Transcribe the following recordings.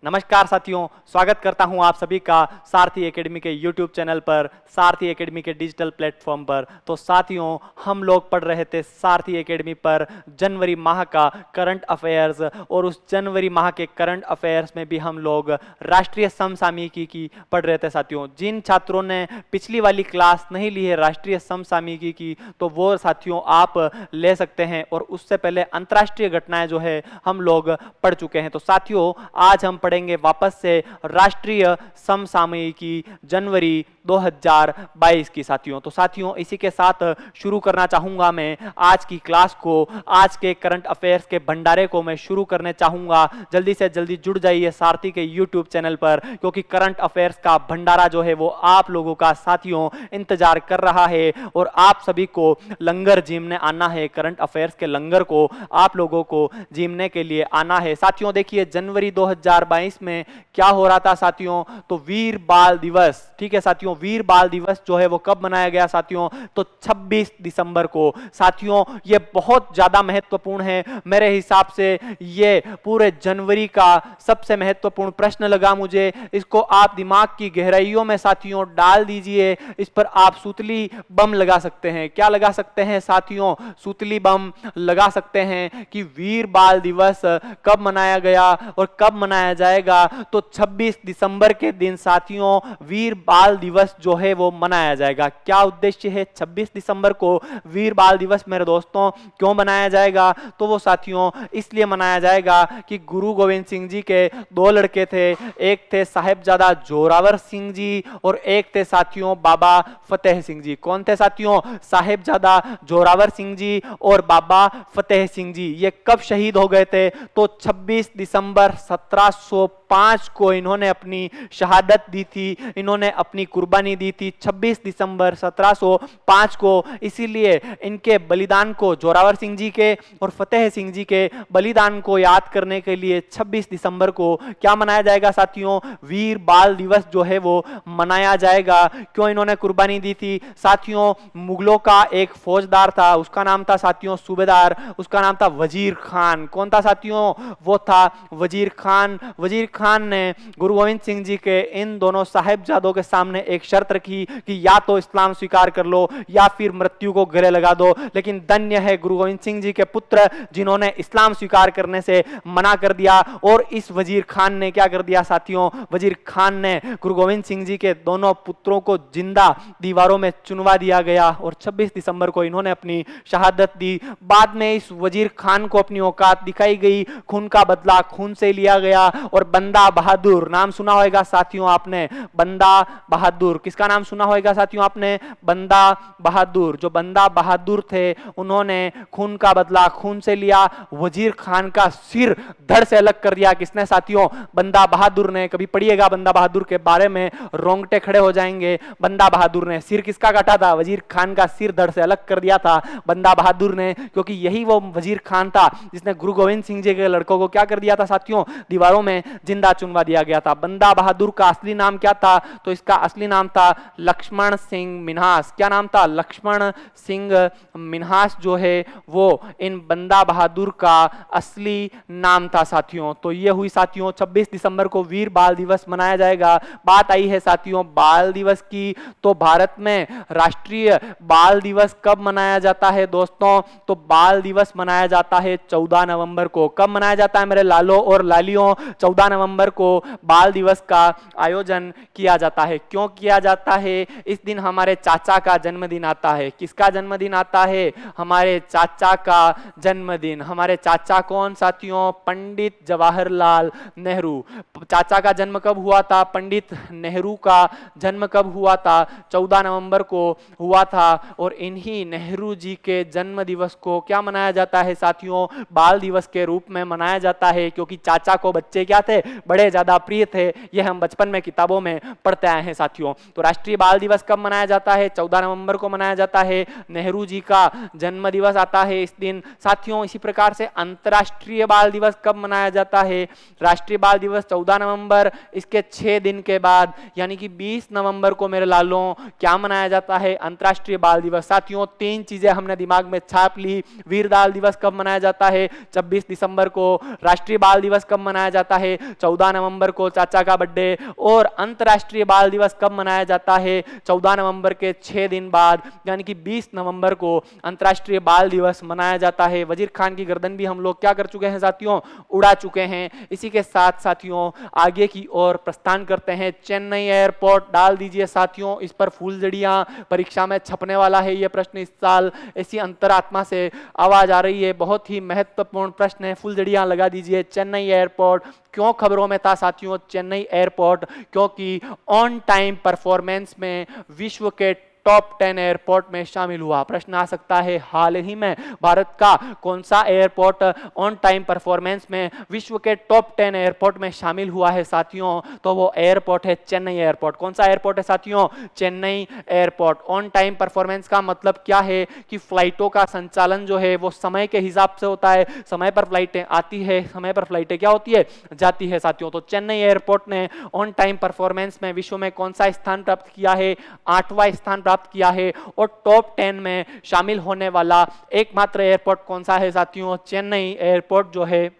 नमस्कार साथियों, स्वागत करता हूं आप सभी का सारथी एकेडमी के YouTube चैनल पर, सारथी एकेडमी के डिजिटल प्लेटफॉर्म पर। तो साथियों, हम लोग पढ़ रहे थे सारथी एकेडमी पर जनवरी माह का करंट अफेयर्स, और उस जनवरी माह के करंट अफेयर्स में भी हम लोग राष्ट्रीय समसामयिकी की पढ़ रहे थे। साथियों, जिन छात्रों ने पिछली वाली क्लास नहीं ली है राष्ट्रीय समसामयिकी की, तो वो साथियों आप ले सकते हैं, और उससे पहले अंतर्राष्ट्रीय घटनाएं जो है हम लोग पढ़ चुके हैं। तो साथियों, आज हम पढ़ेंगे वापस से राष्ट्रीय समसामयिकी जनवरी 2022 की। साथियों, तो साथियों इसी के साथ शुरू करना चाहूंगा मैं आज की क्लास को। आज के करंट अफेयर्स के भंडारे को मैं शुरू करने चाहूंगा। जल्दी से जल्दी जुड़ जाइए सारथी के YouTube चैनल पर, क्योंकि करंट अफेयर्स का भंडारा जो है वो आप लोगों का साथियों इंतजार कर रहा है, और आप सभी को लंगर जीमने आना है। करंट अफेयर्स के लंगर को आप लोगों को जीमने के लिए आना है। साथियों देखिए, जनवरी 2022 में क्या हो रहा था साथियों, तो वीर बाल दिवस, ठीक है साथियों, वीर बाल दिवस जो है वो कब मनाया गया साथियों, तो 26 दिसंबर को। साथियों ये बहुत ज्यादा महत्वपूर्ण है मेरे हिसाब से, ये पूरे जनवरी का सबसे महत्वपूर्ण प्रश्न लगा मुझे। इसको आप दिमाग की गहराइयों में साथियों डाल दीजिए। इस पर आप सूतली बम लगा सकते हैं। क्या लगा सकते हैं साथियों? सूतली बम लगा सकते हैं कि वीर बाल दिवस कब मनाया गया और कब मनाया जाएगा। तो 26 दिसंबर के दिन साथियों वीर बाल दिवस जो है वो मनाया जाएगा। क्या उद्देश्य है 26 दिसंबर को वीर बाल दिवस मेरे दोस्तों क्यों मनाया जाएगा? तो वो साथियों इसलिए मनाया जाएगा कि गुरु गोविंद सिंह जी के दो लड़के थे। एक थे साहिबजादा जोरावर सिंह जी और एक थे साथियों बाबा फतेह सिंह जी। कौन थे साथियों? साहिबजादा जोरावर सिंह जी और बाबा फतेह सिंह जी। ये कब शहीद हो गए थे? तो 26 दिसंबर 1705 को इन्होंने अपनी शहादत दी थी, इन्होंने अपनी कुर्बानी दी थी 26 दिसंबर 1705 को। इसीलिए इनके बलिदान को, जोरावर सिंह जी के और फतेह सिंह जी के बलिदान को याद करने के लिए 26 दिसंबर को क्या मनाया जाएगा साथियों? वीर बाल दिवस जो है वो मनाया जाएगा। क्यों इन्होंने कुर्बानी दी थी साथियों? मुगलों का एक फौजदार था, उसका नाम था साथियों सूबेदार, उसका नाम था वजीर खान। कौन था साथियों? वो था वजीर खान। वजीर खान ने गुरु गोविंद सिंह जी के इन दोनों साहिबजादों के सामने एक शर्त रखी कि या तो इस्लाम स्वीकार कर लो या फिर मृत्यु को गले लगा दो। लेकिन धन्य है गुरु गोविंद सिंह जी के पुत्र जिन्होंने इस्लाम स्वीकार करने से मना कर दिया। और इस वजीर खान ने क्या कर दिया साथियों? वजीर खान ने गुरु गोविंद सिंह जी के दोनों पुत्रों को जिंदा दीवारों में चुनवा दिया गया, और 26 दिसंबर को इन्होंने अपनी शहादत दी। बाद में इस वजीर खान को अपनी औकात दिखाई गई, खून का बदला खून से लिया गया, और बंदा बहादुर, नाम सुना होगा साथियों आपने, बंदा बहादुर। किसका नाम सुना होगा साथियों आपने? बंदा बहादुर। जो बंदा बहादुर थे उन्होंने खून का बदला खून से लिया, वजीर खान का सिर धड़ से अलग कर दिया। किसने साथियों? बंदा बहादुर ने। कभी पढ़िएगा बंदा बहादुर के बारे में, रोंगटे खड़े हो जाएंगे। बंदा बहादुर ने सिर किसका काटा था? वजीर खान का सिर धड़ से अलग कर दिया था बंदा बहादुर ने, क्योंकि यही वो वजीर खान था जिसने गुरु गोविंद सिंह जी के लड़कों को क्या कर दिया था साथियों? दीवारों में जिंदा चुनवा दिया गया था। बंदा बहादुर का असली नाम क्या था? तो इसका असली नाम था लक्ष्मण सिंह मिन्हास। क्या नाम था? लक्ष्मण सिंह मिन्हास जो है वो इन बंदा बहादुर का असली नाम था साथियों। तो ये हुई साथियों 26 दिसंबर को वीर बाल दिवस मनाया जाएगा। बात आई है साथियों बाल दिवस की, तो भारत में राष्ट्रीय बाल दिवस कब मनाया जाता है दोस्तों? तो बाल दिवस मनाया जाता है 14 नवंबर को। कब मनाया जाता है मेरे लालों और लालियों? 14 नवंबर को बाल दिवस का आयोजन किया जाता है। क्यों किया जाता है? इस दिन हमारे चाचा का जन्मदिन आता है। किसका जन्मदिन आता है? हमारे चाचा का जन्मदिन। हमारे चाचा कौन साथियों? पंडित जवाहरलाल नेहरू। चाचा का जन्म कब हुआ था? पंडित नेहरू का जन्म कब हुआ था? 14 नवंबर को हुआ था। और इन्हीं नेहरू जी के जन्म दिवस को क्या मनाया जाता है साथियों? बाल दिवस के रूप में मनाया जाता है, क्योंकि चाचा को बच्चे क्या थे? बड़े ज्यादा प्रिय थे। यह हम बचपन में किताबों में पढ़ते आए हैं साथियों। तो राष्ट्रीय बाल दिवस कब मनाया जाता है? 14 नवंबर को मनाया जाता है। नेहरू जी का जन्म दिवस आता है इस दिन साथियों। इसी प्रकार से अंतरराष्ट्रीय बाल दिवस कब मनाया जाता है? राष्ट्रीय बाल दिवस 14 नवंबर, इसके 6 दिन के बाद यानी कि 20 नवंबर को मेरे लालों क्या मनाया जाता है? अंतरराष्ट्रीय बाल दिवस। साथियों 3 चीजें हमने दिमाग में छाप ली। वीर बाल दिवस कब मनाया जाता है? 26 दिसंबर को। राष्ट्रीय बाल दिवस कब मनाया जाता है? है 14 नवंबर को चाचा का बर्थडे। और अंतर्राष्ट्रीय बाल दिवस कब मनाया जाता है? 14 नवंबर के 6 दिन बाद यानी कि 20 नवंबर को अंतर्राष्ट्रीय बाल दिवस मनाया जाता है। वजीर खान की गर्दन भी हम लोग क्या कर चुके हैं साथियों? उड़ा चुके हैं। इसी के साथ साथियों आगे की ओर प्रस्थान करते हैं। चेन्नई एयरपोर्ट डाल दीजिए साथियों, इस पर फूलझड़ियां परीक्षा में छपने वाला है ये प्रश्न इस साल। ऐसी अंतरात्मा से आवाज आ रही है, बहुत ही महत्वपूर्ण प्रश्न है, फूलझड़ियां लगा दीजिए। चेन्नई एयरपोर्ट क्यों खबरों में था साथियों चेन्नई एयरपोर्ट? क्योंकि ऑन टाइम परफॉर्मेंस में विश्व के टॉप 10 एयरपोर्ट में शामिल हुआ। प्रश्न आ सकता है हाल ही में भारत का कौन सा एयरपोर्ट ऑन टाइम परफॉर्मेंस में विश्व के टॉप 10 एयरपोर्ट में शामिल हुआ है साथियों? तो वो एयरपोर्ट है चेन्नई एयरपोर्ट। कौन सा एयरपोर्ट है साथियों? Chennai airport. On time performance का मतलब क्या है कि फ्लाइटों का संचालन जो है वो समय के हिसाब से होता है। समय पर फ्लाइटें आती है, समय पर फ्लाइटें क्या होती है? जाती है साथियों। तो चेन्नई एयरपोर्ट ने ऑन टाइम परफॉर्मेंस में विश्व में कौन सा स्थान प्राप्त किया है? 8वां स्थान प्राप्त किया है। और टॉप 10 में शामिल होने वाला एकमात्र एयरपोर्ट कौन सा है साथियों? चेन्नई एयरपोर्ट जो है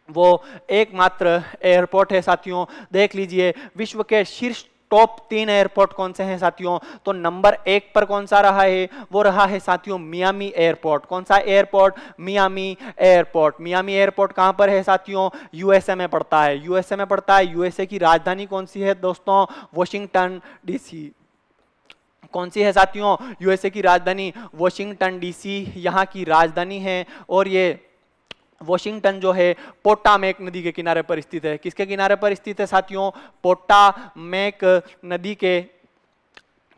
वो एकमात्र एयरपोर्ट है साथियों। देख लीजिए विश्व के शीर्ष टॉप 3 एयरपोर्ट कौन से हैं साथियों? तो नंबर 1 पर कौन सा रहा है? वो रहा है साथियों मियामी एयरपोर्ट। कौन सा airport? Miami airport. Miami airport कहां पर है साथियों? यूएसए में पड़ता है। यूएसए में पड़ता है। यूएसए की राजधानी कौन सी है दोस्तों? Washington DC. कौन सी है साथियों? यूएसए की राजधानी वॉशिंगटन डीसी यहाँ की राजधानी है। और ये वॉशिंगटन जो है पोटामेक नदी के किनारे पर स्थित है। किसके किनारे पर स्थित है साथियों? पोटामेक नदी के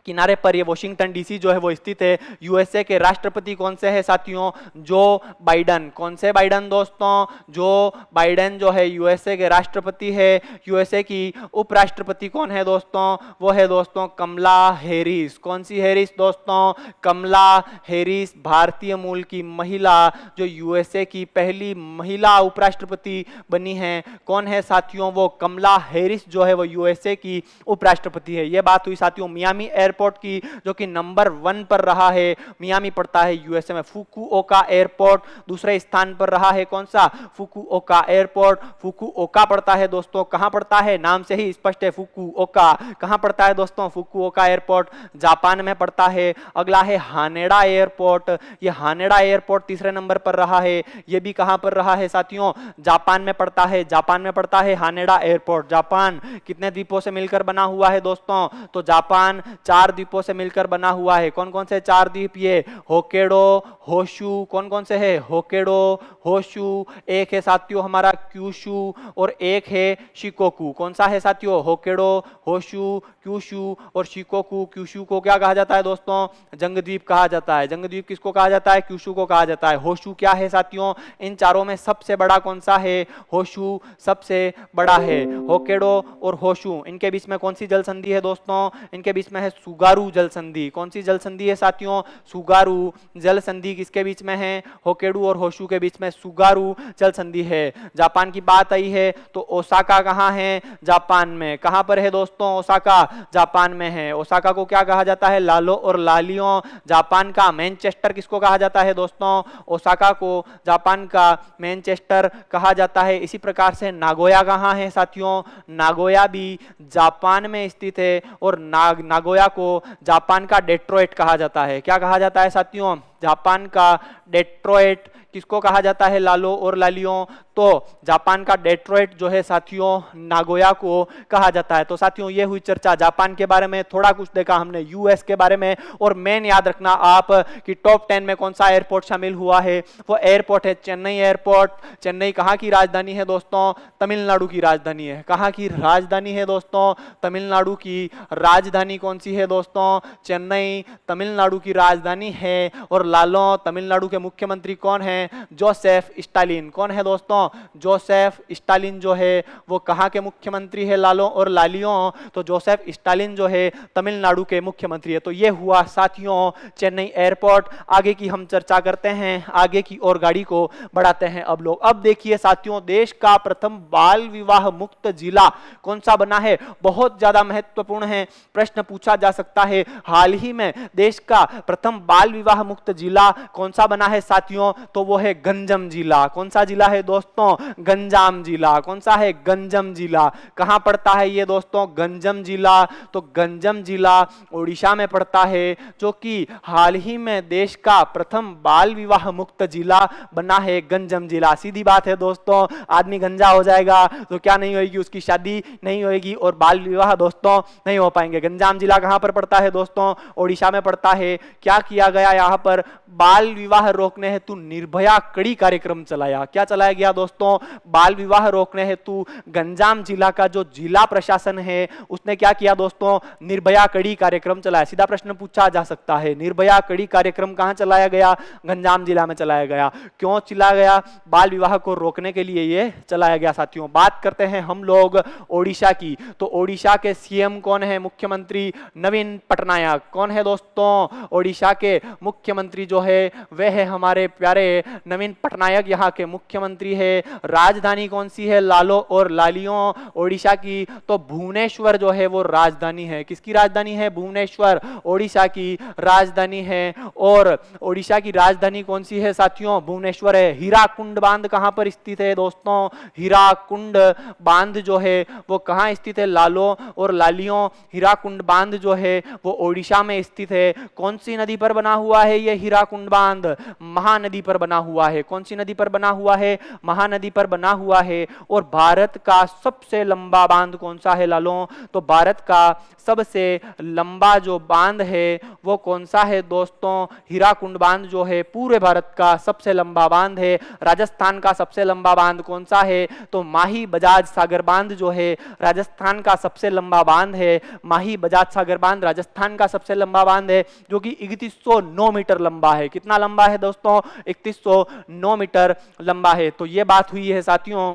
किनारे पर ये वॉशिंगटन डीसी जो है वो स्थित है। यूएसए के राष्ट्रपति कौन से हैं साथियों? जो बाइडन। कौन से बाइडन दोस्तों? जो बाइडन जो है यूएसए के राष्ट्रपति है। यूएसए की उपराष्ट्रपति कौन है दोस्तों? वो है दोस्तों कमला हैरिस। कौन सी हैरिस दोस्तों? कमला हैरिस, भारतीय मूल की महिला जो यूएसए की पहली महिला उपराष्ट्रपति बनी है। कौन है साथियों? वो कमला हैरिस जो है वो यूएसए की उपराष्ट्रपति है। ये बात हुई साथियों मियामी एयरपोर्ट की, जो कि नंबर 1 पर रहा है। मियामी पड़ता है यूएसए में। फुकुओका एयरपोर्ट दूसरे स्थान पर रहा है। कौन सा? Fukuoka airport. फुकुओका पड़ता है दोस्तों, कहां पड़ता है? नाम से ही स्पष्ट है फुकुओका। कहां पड़ता है दोस्तों फुकुओका एयरपोर्ट? जापान में पड़ता है। अगला है हानेडा एयरपोर्ट। ये हानेडा एयरपोर्ट तीसरे नंबर पर रहा है। ये भी कहां पर रहा है साथियों? जापान में पड़ता है। जापान में पड़ता है हानेडा एयरपोर्ट। जापान कितने द्वीपों से मिलकर बना हुआ है दोस्तों? तो जापान 4 द्वीपों से मिलकर बना हुआ है। कौन कौन से 4 द्वीप? ये होकेडो, होशु। कौन कौन से है? होकेडो, होशु। एक है साथियों हमारा क्यूशु और एक है शिकोकू। कौन सा है साथियों? होकेडो, होशु, क्यूशु और शिकोकू। क्यूशु को क्या कहा जाता है दोस्तों? जंगद्वीप कहा जाता है। जंगद्वीप किसको कहा जाता है? क्यूशु को कहा जाता है। होशु क्या है साथियों? इन चारों में सबसे बड़ा कौन सा है? होशु सबसे बड़ा है। होकेडो और होशु इनके बीच में कौन सी जल संधि है दोस्तों? इनके बीच में है सुगारू जल संधि। कौन सी जल संधि है साथियों? सुगारू जल संधि किसके बीच में है? होकेडू और होशु के बीच में सुगारू जल संधि है। जापान की बात आई है तो ओसाका कहां है? जापान में। कहां पर है दोस्तों ओसाका? जापान में है। ओसाका को क्या कहा जाता है? लालो और लालियों। जापान का मैनचेस्टर किसको कहा जाता है दोस्तों? ओसाका को जापान का मैनचेस्टर कहा जाता है। इसी प्रकार से नागोया कहां है साथियों? नागोया भी जापान में स्थित है। और नागोया को जापान का डेट्रॉइट कहा जाता है। क्या कहा जाता है साथियों? जापान का डेट्रॉइट। किसको कहा जाता है? लालो और लालियों। तो जापान का डेट्रॉइट जो है साथियों नागोया को कहा जाता है। तो साथियों ये हुई चर्चा जापान के बारे में। थोड़ा कुछ देखा हमने यूएस के बारे में। और मेन याद रखना आप कि टॉप 10 में कौन सा एयरपोर्ट शामिल हुआ है? वो एयरपोर्ट है चेन्नई एयरपोर्ट। चेन्नई कहां की राजधानी है दोस्तों? तमिलनाडु की राजधानी है। कहां की राजधानी है दोस्तों? तमिलनाडु की राजधानी कौन सी है दोस्तों? चेन्नई तमिलनाडु की राजधानी है। और लालो तमिलनाडु के मुख्यमंत्री कौन है? Joseph Stalin. कौन है दोस्तों? जोसेफ स्टालिन जो है वो कहां के मुख्यमंत्री है? लालो और लालियों। तो जोसेफ स्टालिन जो है तमिलनाडु के मुख्यमंत्री है। तो ये हुआ साथियों चेन्नई एयरपोर्ट। आगे की हम चर्चा करते हैं, आगे की और गाड़ी को बढ़ाते हैं अब लोग। अब देखिए साथियों देश का प्रथम बाल विवाह मुक्त जिला कौन सा बना है? बहुत ज्यादा महत्वपूर्ण है, प्रश्न पूछा जा सकता है। हाल ही में देश का प्रथम बाल विवाह मुक्त जिला कौन सा बना है साथियों, तो वो है गंजम जिला। कौन सा जिला है दोस्तों, गंजाम जिला। कौन सा है, गंजम जिला। कहां पड़ता है ये दोस्तों, गंजम जिला। तो गंजम जिला ओडिशा में पड़ता है, जो कि हाल ही में देश का प्रथम बाल विवाह मुक्त जिला बना है, गंजम जिला। सीधी बात है दोस्तों, आदमी गंजा हो जाएगा तो क्या नहीं होगी, उसकी शादी नहीं होगी और बाल विवाह दोस्तों नहीं हो पाएंगे। गंजाम जिला कहां पर पड़ता है दोस्तों, ओडिशा में पड़ता है। क्या किया गया यहां पर, बाल विवाह रोकने हेतु निर्भया कड़ी कार्यक्रम चलाया। क्या चलाया गया दोस्तों, बाल विवाह रोकने हेतु गंजाम जिला का जो जिला प्रशासन है उसने क्या किया दोस्तों, निर्भया कड़ी कार्यक्रम चलाया। सीधा प्रश्न पूछा जा सकता है, निर्भया कड़ी कार्यक्रम कहां चलाया गया, गंजाम जिला में चलाया गया। क्यों चलाया गया, बाल विवाह को रोकने के लिए ये चलाया गया। साथियों बात करते हैं हम लोग ओडिशा की, तो ओडिशा के सीएम कौन है, मुख्यमंत्री नवीन पटनायक। कौन है दोस्तों, ओडिशा के मुख्यमंत्री जो है वह है हमारे प्यारे नवीन पटनायक यहाँ के मुख्यमंत्री है। राजधानी कौन सी है, लालो और लालियों ओडिशा की, तो भुवनेश्वर जो है वो राजधानी है। किसकी राजधानी है, भुवनेश्वर ओडिशा की राजधानी है। और ओडिशा की राजधानी कौन सी है साथियों, भुवनेश्वर है। हीराकुंड बांध कहां पर स्थित है दोस्तों, हीराकुंड बांध जो है वो कहां स्थित है, लालो और लालियों। हीराकुंड बांध जो है वो ओडिशा में स्थित है। कौन सी नदी पर बना हुआ है ये हीराकुंड बांध, महानदी पर बना हुआ है। कौन सी नदी पर बना हुआ है, महानदी पर बना हुआ है। और भारत का सबसे लंबा बांध कौन सा है लालो, तो भारत का सबसे लंबा जो बांध है वो कौन सा है दोस्तों, हीराकुंड बांध जो है पूरे भारत का सबसे लंबा बांध है। राजस्थान का सबसे लंबा बांध कौन सा है, तो माही बजाज सागर बांध जो है राजस्थान का सबसे लंबा बांध है। माही बजाज सागर बांध राजस्थान का सबसे लंबा बांध है, जो कि 3109 मीटर लंबा है। कितना लंबा है दोस्तों, 3109 मीटर लंबा है। तो ये बात हुई है साथियों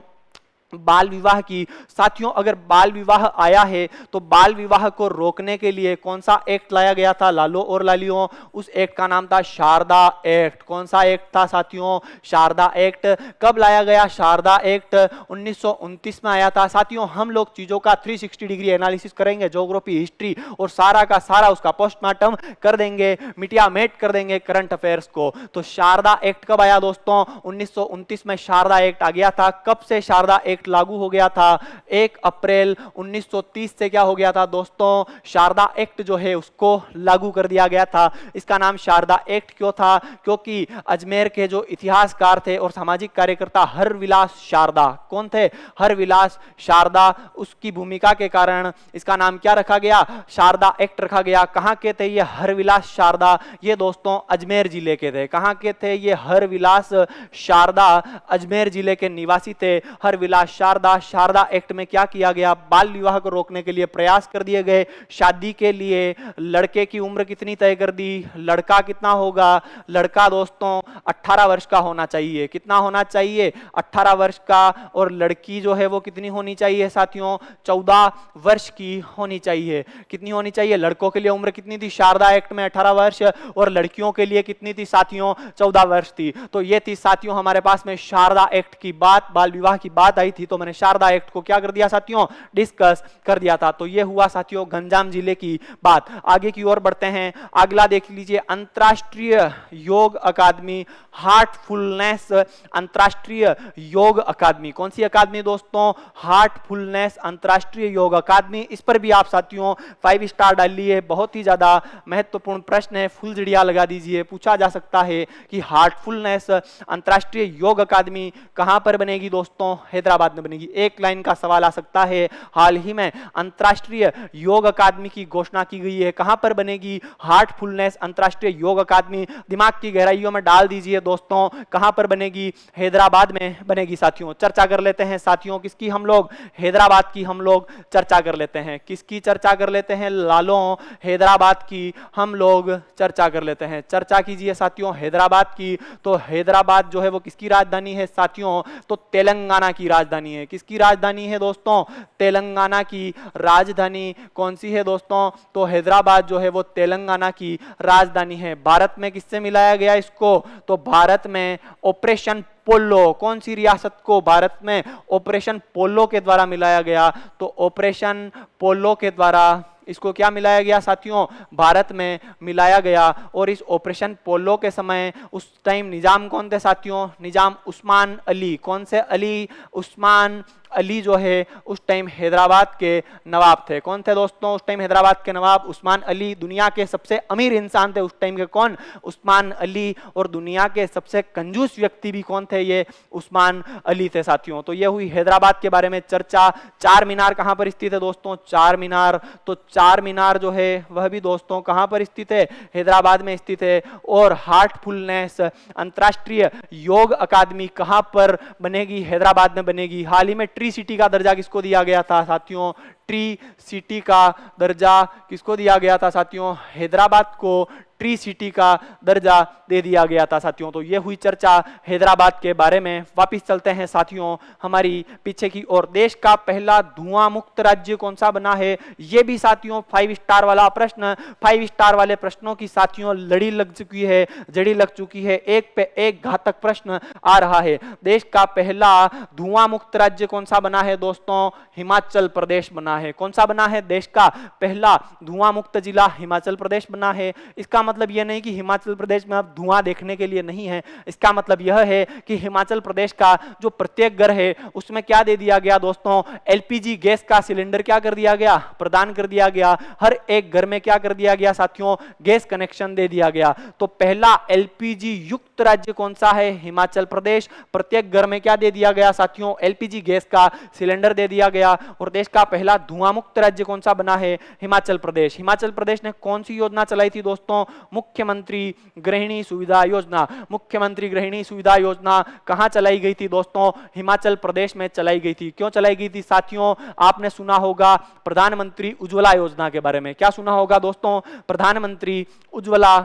बाल विवाह की। साथियों अगर बाल विवाह आया है तो बाल विवाह को रोकने के लिए कौन सा एक्ट लाया गया था लालो और लालियों, उस एक्ट का नाम था शारदा एक्ट। कौन सा एक्ट था साथियों, शारदा एक्ट। कब लाया गया शारदा एक्ट, 1929 में आया था। साथियों हम लोग चीजों का 360 डिग्री एनालिसिस करेंगे, ज्योग्राफी हिस्ट्री और सारा का सारा उसका पोस्टमार्टम कर देंगे, मिटिया मेट कर देंगे करंट अफेयर्स को। तो शारदा एक्ट कब आया दोस्तों, 1929 में शारदा एक्ट आ गया था। कब से शारदा एक्ट लागू हो गया था, 1 अप्रैल 1930 से क्या हो गया था दोस्तों, शारदा एक्ट जो है उसको लागू कर दिया गया था। इसका नाम शारदा एक्ट क्यों था, क्योंकि अजमेर के जो इतिहासकार थे और सामाजिक कार्यकर्ता हरविलास शारदा, कौन थे, हरविलास शारदा, उसकी भूमिका के कारण इसका नाम क्या रखा गया, शारदा एक्ट रखा गया। कहां के थे ये हरविलास शारदा, ये दोस्तों अजमेर जिले के थे। कहां के थे ये हरविलास शारदा, अजमेर जिले के निवासी थे हरविलास शारदा। शारदा एक्ट में क्या किया गया, बाल विवाह को रोकने के लिए प्रयास कर दिए गए। शादी के लिए लड़के की उम्र कितनी तय कर दी, लड़का कितना होगा, लड़का दोस्तों 18 वर्ष का होना चाहिए। कितना होना चाहिए, 18 वर्ष का। और लड़की जो है वो कितनी होनी चाहिए साथियों, 14 वर्ष की होनी चाहिए। कितनी होनी चाहिए, लड़कों के लिए उम्र कितनी थी शारदा एक्ट में, 18 वर्ष, और लड़कियों के लिए कितनी थी साथियों, 14 वर्ष थी। तो ये थी साथियों हमारे पास में शारदा एक्ट की बात, बाल विवाह की बात आई थी, तो मैंने शारदा एक्ट को क्या कर दिया साथियों, डिस्कस कर दिया था। तो ये हुआ साथियों गंजाम जिले की बात। आगे की ओर बढ़ते हैं, अगला देख लीजिए, अंतरराष्ट्रीय योग अकादमी हार्टफुलनेस, अंतरराष्ट्रीय योग अकादमी। कौन सी अकादमी दोस्तों, हार्टफुलनेस अंतरराष्ट्रीय योग अकादमी। इस पर भी आप साथियों 5 स्टार डाल लिए, बहुत ही ज्यादा महत्वपूर्ण प्रश्न है, फुलझड़िया लगा दीजिए। पूछा जा सकता है कि हार्टफुलनेस अंतरराष्ट्रीय योग अकादमी कहां पर बनेगी दोस्तों, हैदराबाद में बनेगी। एक लाइन का सवाल आ सकता है, हाल ही में अंतरराष्ट्रीय योग अकादमी की घोषणा की गई है, कहां पर बनेगी, हार्टफुलनेस अंतरराष्ट्रीय योग अकादमी। दिमाग की गहराइयों में डाल दीजिए दोस्तों, कहां पर बनेगी, हैदराबाद में बनेगी। साथियों चर्चा कर लेते हैं साथियों, किसकी हम लोग, हैदराबाद की हम लोग चर्चा कर लेते हैं। किसकी चर्चा कर लेते हैं लालो, हैदराबाद की हम लोग चर्चा कर लेते हैं। चर्चा कीजिए साथियों हैदराबाद की। तो हैदराबाद जो है वो किसकी राजधानी है साथियों, तो तेलंगाना की राजधानी है। किसकी राजधानी है दोस्तों, तेलंगाना की राजधानी कौन सी है दोस्तों, तो हैदराबाद जो है वो तेलंगाना की राजधानी है। भारत में किससे मिलाया गया इसको, तो भारत में ऑपरेशन पोलो, कौन सी रियासत को भारत में ऑपरेशन पोलो के द्वारा मिलाया गया, तो ऑपरेशन पोलो के द्वारा इसको क्या मिलाया गया साथियों, भारत में मिलाया गया। और इस ऑपरेशन पोलो के समय उस टाइम निजाम कौन थे साथियों, निजाम उस्मान अली। कौन से अली, उस्मान अली जो है उस टाइम हैदराबाद के नवाब थे। कौन थे दोस्तों उस टाइम हैदराबाद के नवाब, उस्मान अली। दुनिया के सबसे अमीर इंसान थे उस टाइम के, कौन, उस्मान अली। और दुनिया के सबसे कंजूस व्यक्ति भी कौन थे, ये उस्मान अली थे साथियों। तो ये हुई हैदराबाद के बारे में चर्चा। चार मीनार कहां पर स्थित है दोस्तों, चार मीनार। तो चार मीनार जो है वह भी दोस्तों कहां पर स्थित है, हैदराबाद में स्थित है। और हार्टफुलनेस अंतरराष्ट्रीय योग अकादमी कहां पर बनेगी, हैदराबाद में बनेगी। हाल ही में ट्री सिटी का दर्जा किसको दिया गया था साथियों, ट्री सिटी का दर्जा किसको दिया गया था साथियों, हैदराबाद को ट्री सिटी का दर्जा दे दिया गया था साथियों। तो ये हुई चर्चा हैदराबाद के बारे में। वापिस चलते हैं साथियों हमारी पीछे की ओर। देश का पहला धुआं मुक्त राज्य कौन सा बना है, ये भी साथियों 5 स्टार वाला प्रश्न। 5 स्टार वाले प्रश्नों की साथियों लड़ी लग चुकी है, जड़ी लग चुकी है, एक पे एक घातक प्रश्न आ रहा है। देश का पहला धुआं मुक्त राज्य कौन सा बना है दोस्तों, हिमाचल प्रदेश बना है। कौन सा बना है, देश का पहला धुआं मुक्त जिला हिमाचल प्रदेश बना है। इसका मतलब यह नहीं कि हिमाचल प्रदेश में अब धुआं देखने के लिए नहीं है, इसका मतलब यह है कि हिमाचल प्रदेश का जो प्रत्येक घर है उसमें क्या दे दिया गया दोस्तों, एलपीजी गैस का सिलेंडर क्या कर दिया गया, प्रदान कर दिया गया। हर एक घर में क्या कर दिया गया साथियों, गैस कनेक्शन दे दिया गया। तो पहला एलपीजी युक्त राज्य कौन सा है, हिमाचल प्रदेश। प्रत्येक घर में क्या दे दिया गया साथियों, एलपीजी गैस का सिलेंडर दे दिया गया। और देश का पहला धुआं मुक्त राज्य कौन सा बना है, हिमाचल प्रदेश। हिमाचल प्रदेश ने कौन सी योजना चलाई थी दोस्तों, मुख्यमंत्री गृहिणी सुविधा योजना। मुख्यमंत्री गृहिणी सुविधा योजना कहां चलाई गई थी दोस्तों, हिमाचल प्रदेश में चलाई गई थी। क्यों चलाई गई थी साथियों, आपने सुना होगा प्रधानमंत्री उज्ज्वला योजना के बारे में। क्या सुना होगा दोस्तों, प्रधानमंत्री उज्ज्वला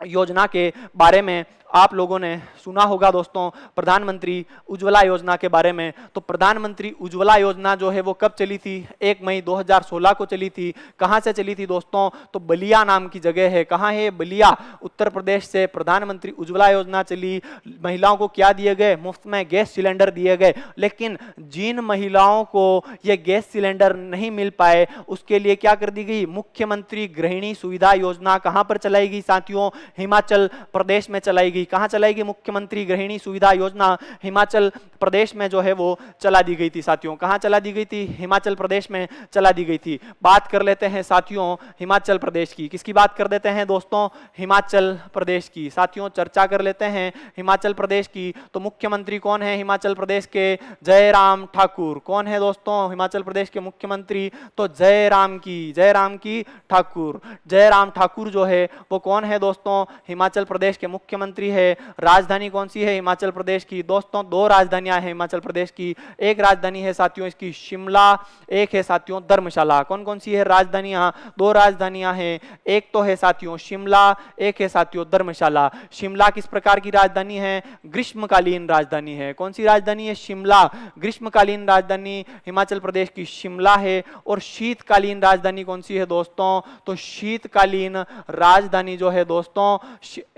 योजना के बारे में आप लोगों ने सुना होगा दोस्तों, प्रधानमंत्री उज्ज्वला योजना के बारे में। तो प्रधानमंत्री उज्ज्वला योजना जो है वो कब चली थी, 1 मई 2016 को चली थी। कहां से चली थी दोस्तों, तो बलिया नाम की जगह है। कहां है, बलिया, उत्तर प्रदेश से प्रधानमंत्री उज्ज्वला योजना चली। महिलाओं को क्या दिए गए, मुफ्त में गैस सिलेंडर दिए गए। लेकिन जिन महिलाओं को ये गैस सिलेंडर नहीं मिल पाए उसके लिए क्या कर दी गई, मुख्यमंत्री गृहिणी सुविधा योजना कहां पर चलाई गई साथियों, हिमाचल प्रदेश में चलाई गई। कहां चलाएगी, मुख्यमंत्री गृहिणी सुविधा योजना हिमाचल प्रदेश में जो है वो चला दी गई थी साथियों। कहां चला दी गई थी, हिमाचल प्रदेश में चला दी गई थी। बात कर लेते हैं साथियों हिमाचल प्रदेश की। किसकी बात कर देते हैं दोस्तों, हिमाचल प्रदेश की। साथियों चर्चा कर लेते हैं हिमाचल प्रदेश की। तो मुख्यमंत्री कौन है हिमाचल प्रदेश के, जयराम ठाकुर। कौन है दोस्तों हिमाचल प्रदेश के मुख्यमंत्री, तो जयराम की ठाकुर। जयराम ठाकुर जो है वो कौन है दोस्तों, हिमाचल प्रदेश के मुख्यमंत्री है। राजधानी कौन सी है हिमाचल प्रदेश की दोस्तों, 2 राजधानियां हैं हिमाचल प्रदेश की। एक राजधानी है साथियों इसकी शिमला, एक है साथियों धर्मशाला। कौन कौन सी है राजधानियां, 2 राजधानियां हैं। एक तो है साथियों शिमला, एक है साथियों धर्मशाला। शिमला किस प्रकार की राजधानी है, ग्रीष्मकालीन राजधानी है। कौन सी राजधानी है, शिमला, ग्रीष्मकालीन राजधानी हिमाचल प्रदेश की शिमला है। और शीतकालीन राजधानी कौन सी है दोस्तों, तो शीतकालीन राजधानी जो है दोस्तों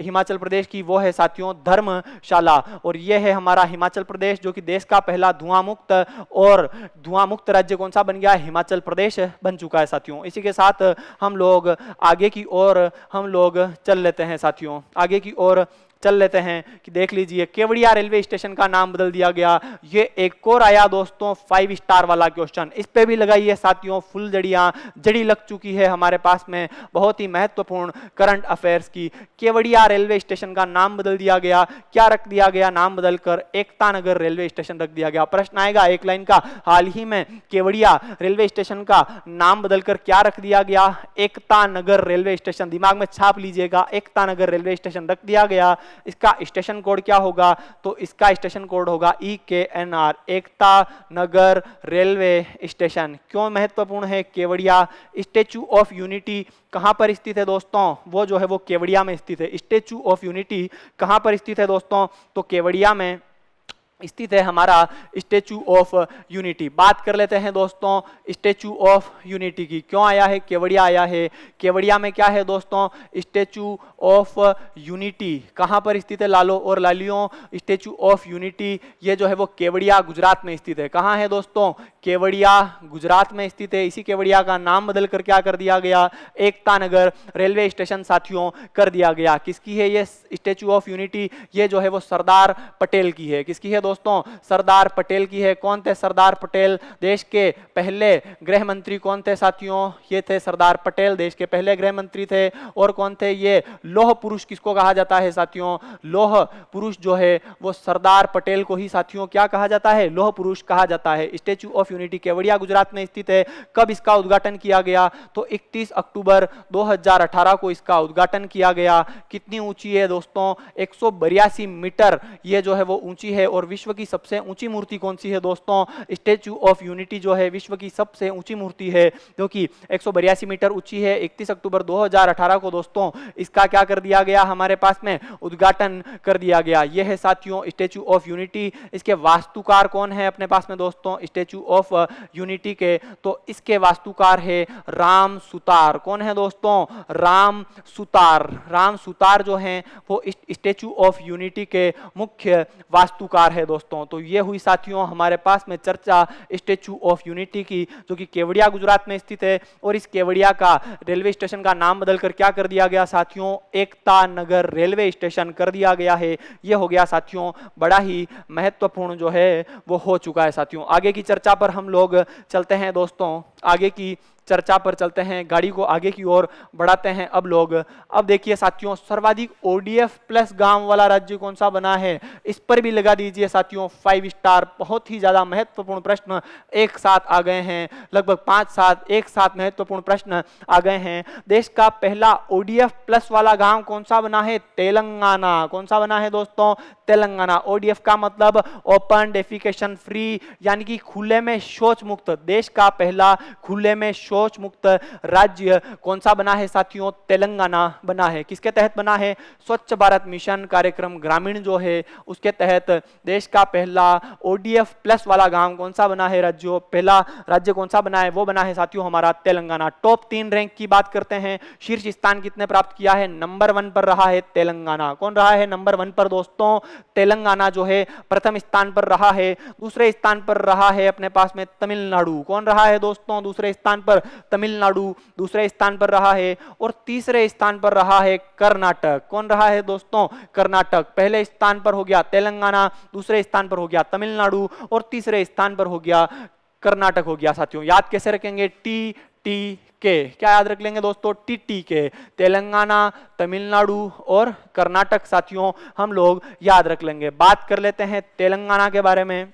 हिमाचल प्रदेश की वो है साथियों धर्मशाला। और यह है हमारा हिमाचल प्रदेश जो कि देश का पहला धुआं मुक्त राज्य कौन सा बन गया, हिमाचल प्रदेश बन चुका है साथियों। इसी के साथ हम लोग आगे की ओर चल लेते हैं साथियों, आगे की ओर चल लेते हैं कि देख लीजिए केवड़िया रेलवे स्टेशन का नाम बदल दिया गया। ये एक और आया दोस्तों 5 स्टार वाला क्वेश्चन, इस पे भी लगाइए साथियों फुल जड़ी लग चुकी है हमारे पास में, बहुत ही महत्वपूर्ण करंट अफेयर्स की। केवड़िया रेलवे स्टेशन का नाम बदल दिया गया। क्या रख दिया गया, नाम बदलकर एकता नगर रेलवे स्टेशन रख दिया गया। प्रश्न आएगा एक लाइन का, हाल ही में केवड़िया रेलवे स्टेशन का नाम बदलकर क्या रख दिया गया, एकता नगर रेलवे स्टेशन। दिमाग में छाप लीजिएगा, एकता नगर रेलवे स्टेशन रख दिया गया। इसका स्टेशन कोड क्या होगा, तो इसका स्टेशन कोड होगा EKNR, Ekta Nagar railway station. क्यों महत्वपूर्ण है, केवड़िया। स्टैचू ऑफ यूनिटी कहां पर स्थित है दोस्तों, वो जो है वो केवड़िया में स्थित है। स्टैचू ऑफ यूनिटी कहां पर स्थित है दोस्तों, तो केवड़िया में स्थित है हमारा स्टैचू ऑफ यूनिटी। बात कर लेते हैं दोस्तों स्टैचू ऑफ यूनिटी की। क्यों आया है? केवड़िया आया है। केवड़िया में क्या है दोस्तों? Statue of unity. कहां पर स्थित है लालो और लालियों? स्टैचू ऑफ यूनिटी ये जो है वो केवड़िया गुजरात में स्थित है। कहां है दोस्तों? केवड़िया गुजरात में स्थित है। इसी केवड़िया का नाम बदल कर क्या कर दिया गया? एकता नगर रेलवे स्टेशन साथियों कर दिया गया। किसकी है ये स्टैचू ऑफ यूनिटी? ये जो है वो सरदार पटेल की है। किसकी है दोस्तों? सरदार पटेल की है। कौन थे सरदार पटेल? देश के पहले गृह मंत्री कौन थे साथियों? ये थे सरदार पटेल, देश के पहले गृह मंत्री थे। और कौन थे ये? लौह पुरुष किसको कहा जाता है साथियों? लौह पुरुष जो है वो सरदार पटेल को ही साथियों क्या कहा जाता है? लौह पुरुष कहा जाता है। Statue of unity Kevadia Gujarat में स्थित है। कब इसका उद्घाटन किया गया? तो 31 अक्टूबर 2018 को इसका उद्घाटन किया गया। कितनी ऊंची है दोस्तों? 182 मीटर ये जो है वो ऊंची है। और विश्व की सबसे ऊंची मूर्ति कौन सी है दोस्तों? स्टैचू ऑफ यूनिटी जो है विश्व की सबसे ऊंची मूर्ति है जो कि 182 मीटर ऊंची है। 31 अक्टूबर 2018 को दोस्तों इसका क्या कर दिया गया? हमारे पास में उद्घाटन कर दिया गया। यह है साथियों स्टैचू ऑफ यूनिटी। इसके वास्तुकार कौन है अपने पास में दोस्तों स्टैचू ऑफ यूनिटी के? तो इसके वास्तुकार है राम सुतार। कौन है दोस्तों? राम सुतार। राम सुतार जो हैं वो स्टैचू ऑफ यूनिटी के मुख्य वास्तुकार है दोस्तों। तो ये हुई साथियों हमारे पास में चर्चा स्टैचू ऑफ यूनिटी की, जो कि केवड़िया गुजरात में स्थित है। और इस केवड़िया का रेलवे स्टेशन का नाम बदलकर क्या कर दिया गया साथियों? एकता नगर रेलवे स्टेशन कर दिया गया है। ये हो गया साथियों बड़ा ही महत्वपूर्ण जो है वो हो चुका है साथियों। आगे की चर्चा पर हम लोग चलते हैं दोस्तों। आगे की चर्चा पर चलते हैं, गाड़ी को आगे की ओर बढ़ाते हैं अब लोग। अब देखिए साथियों सर्वाधिक ओडीएफ प्लस गांव वाला राज्य कौन सा बना है? इस पर भी लगा दीजिए साथियों 5 स्टार। बहुत ही ज्यादा महत्वपूर्ण प्रश्न एक साथ आ गए हैं, लगभग 5-7 एक साथ महत्वपूर्ण प्रश्न आ गए हैं। देश का पहला ओडीएफ प्लस वाला गांव कौन सा बना है? तेलंगाना। कौन सा बना है दोस्तों? तेलंगाना। ओडीएफ का मतलब ओपन डेफिकेशन फ्री, यानी कि खुले में शौच मुक्त। देश का पहला खुले में शौच मुक्त राज्य कौन सा बना है साथियों? तेलंगाना बना है। किसके तहत बना है? स्वच्छ भारत मिशन कार्यक्रम ग्रामीण जो है उसके तहत देश का पहला ओडीएफ प्लस वाला गांव कौन सा बना है? राज्यों पहला राज्य कौन सा बना है? वो बना है साथियों हमारा तेलंगाना। टॉप 3 रैंक की बात करते हैं, शीर्ष स्थान कितने प्राप्त किया है? नंबर 1 पर रहा है तेलंगाना। कौन रहा है नंबर 1 पर दोस्तों? तेलंगाना जो है प्रथम स्थान पर रहा है। दूसरे स्थान पर रहा है अपने पास में तमिलनाडु। कौन रहा है दोस्तों दूसरे स्थान पर? तमिलनाडु दूसरे स्थान पर रहा है। और तीसरे स्थान पर रहा है कर्नाटक। कौन रहा है दोस्तों? कर्नाटक। पहले स्थान पर हो गया तेलंगाना, दूसरे स्थान पर हो गया तमिलनाडु और तीसरे स्थान पर हो गया कर्नाटक हो गया साथियों। याद कैसे रखेंगे? टी के। क्या याद रख लेंगे दोस्तों? टी के। तेलंगाना, तमिलनाडु और कर्नाटक साथियों हम लोग याद रख लेंगे। बात कर लेते हैं तेलंगाना के बारे में।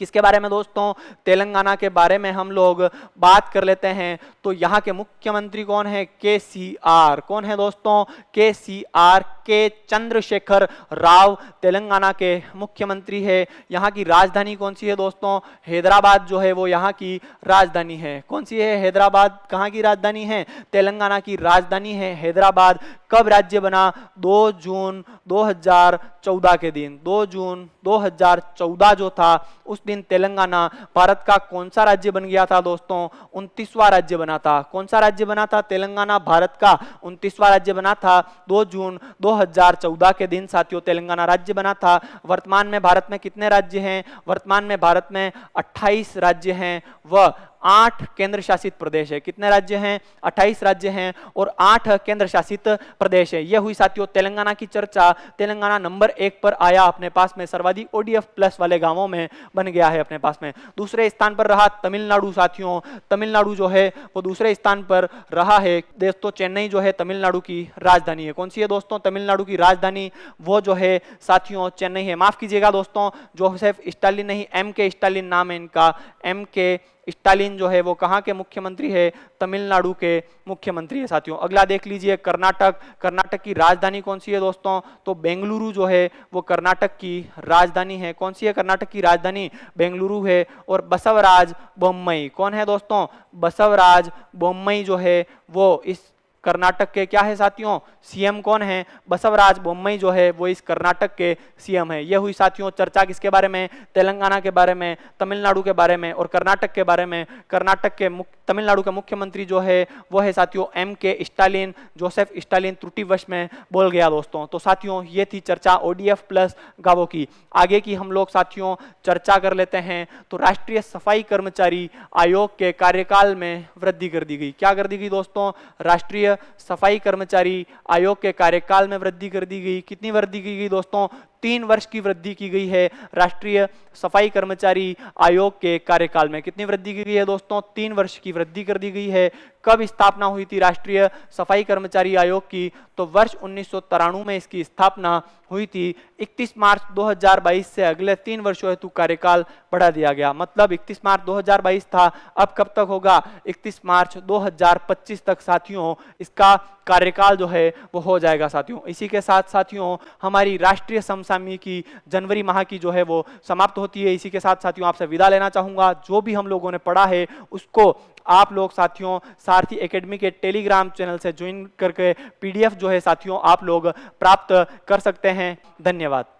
किसके बारे में दोस्तों? तेलंगाना के बारे में हम लोग बात कर लेते हैं। तो यहाँ के मुख्यमंत्री कौन है? केसीआर। कौन है दोस्तों? केसीआर के चंद्रशेखर राव तेलंगाना के मुख्यमंत्री है। यहाँ की राजधानी कौन सी है दोस्तों? हैदराबाद जो है वो यहाँ की राजधानी है। कौन सी है? हैदराबाद। कहाँ की राजधानी है? तेलंगाना की राजधानी है हैदराबाद। कब राज्य बना? 2 जून 2014 के दिन। 2 जून 2014 जो था उस दिन तेलंगाना भारत का कौन सा राज्य बन गया था दोस्तों? 29वां राज्य बना था। कौन सा राज्य बना था? तेलंगाना भारत का 29वां राज्य बना था। 2 जून 2014 के दिन साथियों तेलंगाना राज्य बना था। वर्तमान में भारत में कितने राज्य हैं? वर्तमान में भारत में 28 राज्य हैं व 8 केंद्र शासित प्रदेश है। कितने राज्य हैं? 28 राज्य हैं और 8 केंद्र शासित प्रदेश है। यह हुई साथियों तेलंगाना की चर्चा। तेलंगाना नंबर 1 पर आया अपने पास में, सर्वाधिक ओडीएफ प्लस वाले गांवों में बन गया है अपने पास में। दूसरे स्थान पर रहा तमिलनाडु साथियों। तमिलनाडु जो है वो दूसरे स्थान पर रहा है। दोस्तों चेन्नई जो है तमिलनाडु की राजधानी है। कौन सी है दोस्तों तमिलनाडु की राजधानी? वो जो है साथियों चेन्नई है। माफ कीजिएगा दोस्तों, जोसेफ स्टालिन नहीं, एम.के. स्टालिन नाम है इनका। एम.के. स्टालिन जो है वो कहाँ के मुख्यमंत्री है? तमिलनाडु के मुख्यमंत्री है साथियों। अगला देख लीजिए कर्नाटक। कर्नाटक की राजधानी कौन सी है दोस्तों? तो बेंगलुरु जो है वो कर्नाटक की राजधानी है। कौन सी है कर्नाटक की राजधानी? बेंगलुरु है। और बसवराज बोम्मई। कौन है दोस्तों? बसवराज बोम्मई जो है वो इस कर्नाटक के क्या है साथियों, सीएम कौन है, बसवराज बोम्मई जो है वो इस कर्नाटक के सीएम है। ये हुई साथियों चर्चा किसके बारे में, तेलंगाना के बारे में, तमिलनाडु के बारे में और कर्नाटक के बारे में। कर्नाटक के तमिलनाडु के मुख्यमंत्री जो है वो है साथियों एम.के. स्टालिन, जोसेफ स्टालिन त्रुटिवश में बोल गया दोस्तों। तो साथियों ये थी चर्चा ओडीएफ प्लस गावों की। आगे की हम लोग साथियों चर्चा कर लेते हैं। तो राष्ट्रीय सफाई कर्मचारी आयोग के कार्यकाल में वृद्धि कर दी गई। क्या कर दी गई दोस्तों, राष्ट्रीय सफाई कर्मचारी आयोग के कार्यकाल में वृद्धि कर दी गई। कितनी वृद्धि की गई दोस्तों, 3 वर्ष की वृद्धि की गई है राष्ट्रीय सफाई कर्मचारी आयोग के कार्यकाल में। कितनी वृद्धि की गई है दोस्तों, 3 वर्ष की वृद्धि कर दी गई है। कब स्थापना हुई थी राष्ट्रीय सफाई कर्मचारी आयोग की, तो वर्ष 1993 में इसकी स्थापना हुई थी। 31 मार्च 2022 से अगले 3 वर्षों हेतु कार्यकाल बढ़ा दिया गया। मतलब 31 मार्च 2022 था, अब कब तक होगा, 31 मार्च 2025 तक साथियों इसका कार्यकाल जो है वो हो जाएगा साथियों। इसी के साथ साथियों हमारी राष्ट्रीय समसामयिकी जनवरी माह की जो है वो समाप्त होती है। इसी के साथ साथियों आपसे विदा लेना चाहूंगा। जो भी हम लोगों ने पढ़ा है उसको आप लोग साथियों सारथी एकेडमी के टेलीग्राम चैनल से ज्वाइन करके पीडीएफ जो है साथियों आप लोग प्राप्त कर सकते हैं। धन्यवाद।